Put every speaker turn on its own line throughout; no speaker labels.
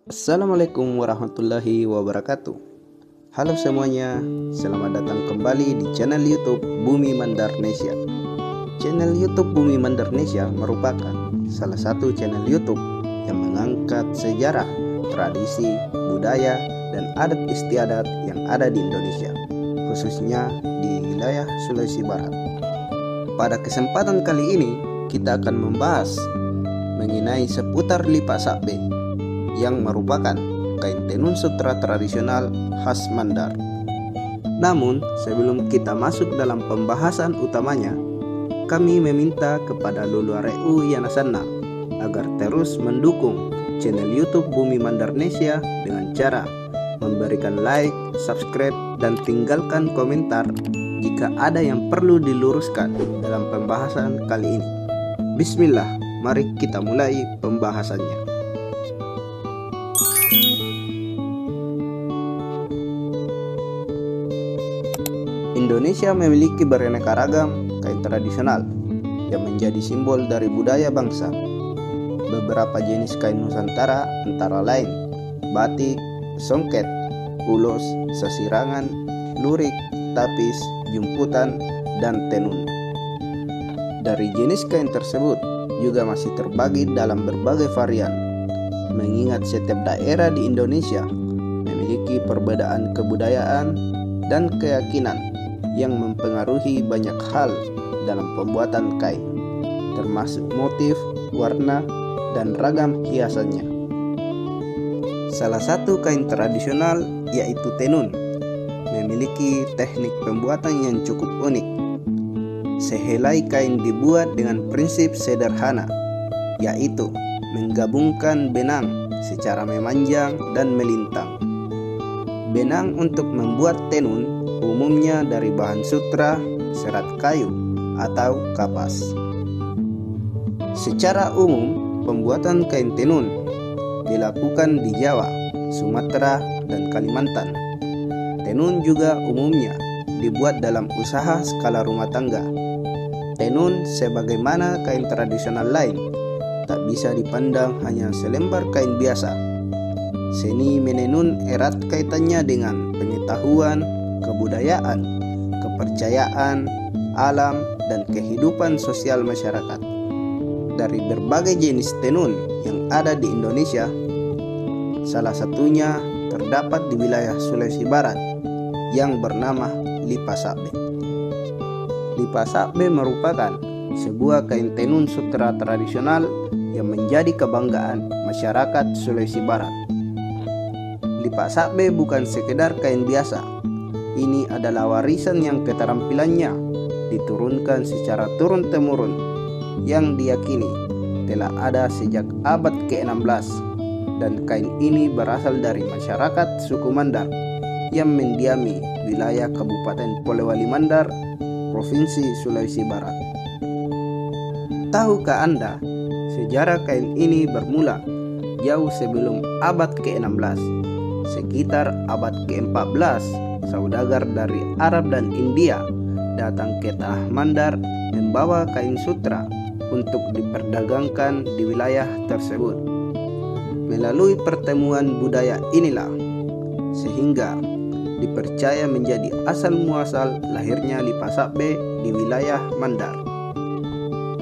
Assalamualaikum warahmatullahi wabarakatuh. Halo semuanya, selamat datang kembali di channel YouTube Bumi Mandarnesia. Channel YouTube Bumi Mandarnesia merupakan salah satu channel YouTube yang mengangkat sejarah, tradisi, budaya, dan adat istiadat yang ada di Indonesia, khususnya di wilayah Sulawesi Barat. Pada kesempatan kali ini, kita akan membahas mengenai seputar lipa sakbe, yang merupakan kain tenun sutra tradisional khas Mandar. Namun, sebelum kita masuk dalam pembahasan utamanya, kami meminta kepada Luluareu Yanasana agar terus mendukung channel YouTube Bumi Mandarnesia dengan cara memberikan like, subscribe, dan tinggalkan komentar jika ada yang perlu diluruskan dalam pembahasan kali ini. Bismillah, mari kita mulai pembahasannya. Indonesia memiliki beraneka ragam kain tradisional yang menjadi simbol dari budaya bangsa. Beberapa jenis kain Nusantara antara lain batik, songket, ulos, sasirangan, lurik, tapis, jumputan, dan tenun. Dari jenis kain tersebut juga masih terbagi dalam berbagai varian, mengingat setiap daerah di Indonesia memiliki perbedaan kebudayaan dan keyakinan yang mempengaruhi banyak hal dalam pembuatan kain, termasuk motif, warna, dan ragam hiasannya. Salah satu kain tradisional yaitu tenun, memiliki teknik pembuatan yang cukup unik. Sehelai kain dibuat dengan prinsip sederhana, yaitu menggabungkan benang secara memanjang dan melintang. Benang untuk membuat tenun umumnya dari bahan sutra, serat kayu, atau kapas. Secara umum, pembuatan kain tenun dilakukan di Jawa, Sumatera, dan Kalimantan. Tenun juga umumnya dibuat dalam usaha skala rumah tangga. Tenun sebagaimana kain tradisional lain tak bisa dipandang hanya selembar kain biasa. Seni menenun erat kaitannya dengan pengetahuan, kebudayaan, kepercayaan, alam, dan kehidupan sosial masyarakat. Dari berbagai jenis tenun yang ada di Indonesia, salah satunya terdapat di wilayah Sulawesi Barat yang bernama lipa sakbe. Lipa sakbe merupakan sebuah kain tenun sutra tradisional yang menjadi kebanggaan masyarakat Sulawesi Barat. Lipa sakbe bukan sekedar kain biasa. Ini adalah warisan yang keterampilannya diturunkan secara turun-temurun, yang diyakini telah ada sejak abad ke-16, dan kain ini berasal dari masyarakat suku Mandar yang mendiami wilayah Kabupaten Polewali Mandar, Provinsi Sulawesi Barat. Tahukah Anda, sejarah kain ini bermula jauh sebelum abad ke-16, sekitar abad ke-14. Saudagar dari Arab dan India datang ke tanah Mandar membawa kain sutra untuk diperdagangkan di wilayah tersebut. Melalui pertemuan budaya inilah sehingga dipercaya menjadi asal muasal lahirnya lipa sakbe di wilayah Mandar.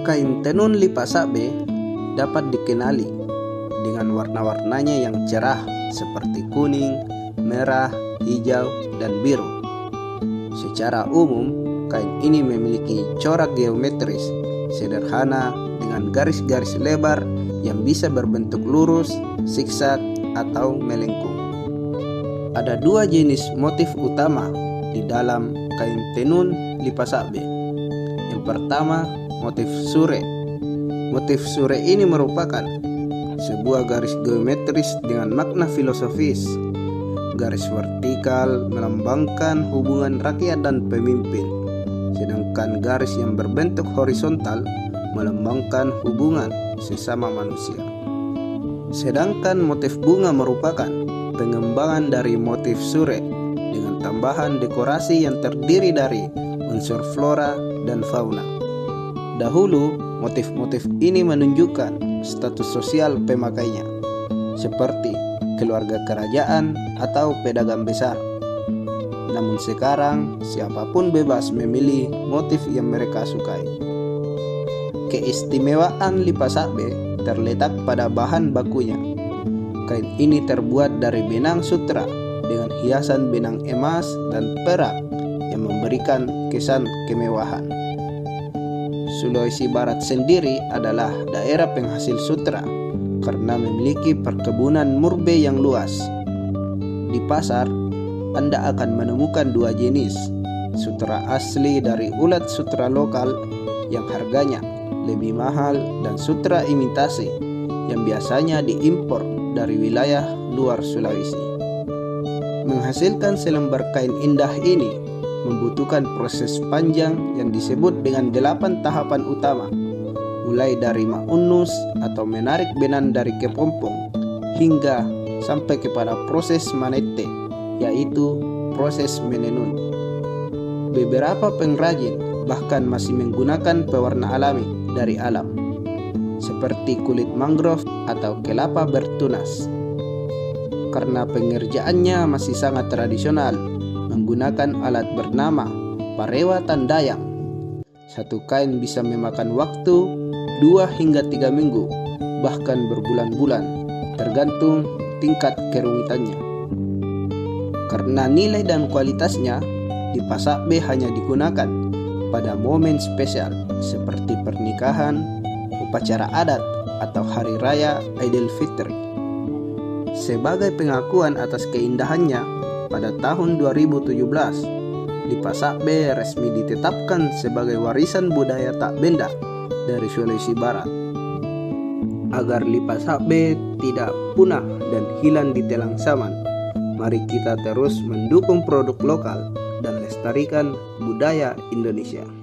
Kain tenun lipa sakbe dapat dikenali dengan warna-warnanya yang cerah seperti kuning, merah, hijau, dan biru. Secara umum, kain ini memiliki corak geometris sederhana dengan garis-garis lebar yang bisa berbentuk lurus, zigzag, atau melengkung. Ada dua jenis motif utama di dalam kain tenun lipa sakbe. Yang pertama, motif sure. Motif sure ini merupakan sebuah garis geometris dengan makna filosofis. Garis vertikal melambangkan hubungan rakyat dan pemimpin, sedangkan garis yang berbentuk horizontal melambangkan hubungan sesama manusia. Sedangkan motif bunga merupakan pengembangan dari motif sure dengan tambahan dekorasi yang terdiri dari unsur flora dan fauna. Dahulu, motif-motif ini menunjukkan status sosial pemakainya, seperti keluarga kerajaan atau pedagang besar. Namun sekarang, siapapun bebas memilih motif yang mereka sukai. Keistimewaan lipas sakbe terletak pada bahan bakunya. Kain ini terbuat dari benang sutra dengan hiasan benang emas dan perak yang memberikan kesan kemewahan. Sulawesi Barat sendiri adalah daerah penghasil sutra karena memiliki perkebunan murbe yang luas. Di pasar, Anda akan menemukan dua jenis, sutra asli dari ulat sutra lokal yang harganya lebih mahal dan sutra imitasi yang biasanya diimpor dari wilayah luar Sulawesi. Menghasilkan selembar kain indah ini membutuhkan proses panjang yang disebut dengan 8 tahapan utama, mulai dari maunus atau menarik benang dari kepompong hingga sampai kepada proses manette, yaitu proses menenun. Beberapa pengrajin bahkan masih menggunakan pewarna alami dari alam, seperti kulit mangrove atau kelapa bertunas. Karena pengerjaannya masih sangat tradisional, menggunakan alat bernama parewa tandayang. Satu kain bisa memakan waktu 2 hingga 3 minggu, bahkan berbulan-bulan, tergantung tingkat kerumitannya. Karena nilai dan kualitasnya, lipas sakbe hanya digunakan pada momen spesial seperti pernikahan, upacara adat, atau hari raya Idul Fitri. Sebagai pengakuan atas keindahannya, pada tahun 2017, lipas sakbe resmi ditetapkan sebagai warisan budaya tak benda dari Sulawesi Barat. Agar lipas sakbe tidak punah dan hilang di telang zaman, mari kita terus mendukung produk lokal dan lestarikan budaya Indonesia.